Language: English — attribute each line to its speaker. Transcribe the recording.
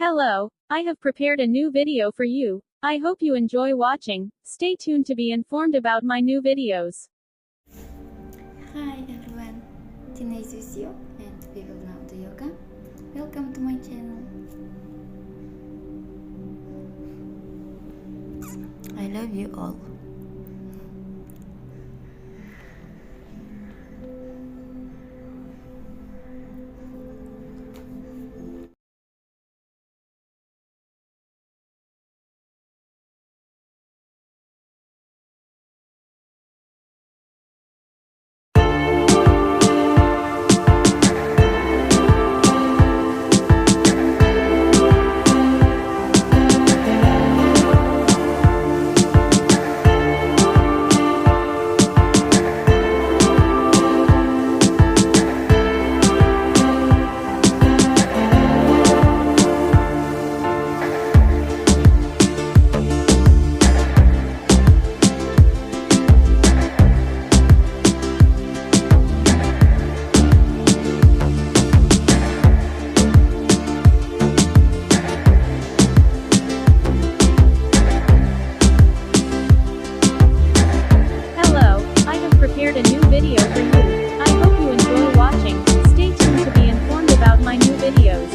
Speaker 1: Hello, I have prepared a new video for you. I hope you enjoy watching. Stay tuned to be informed about my new videos.
Speaker 2: Hi everyone, Teenage with you, and we will now do yoga. Welcome to my channel. I love you all.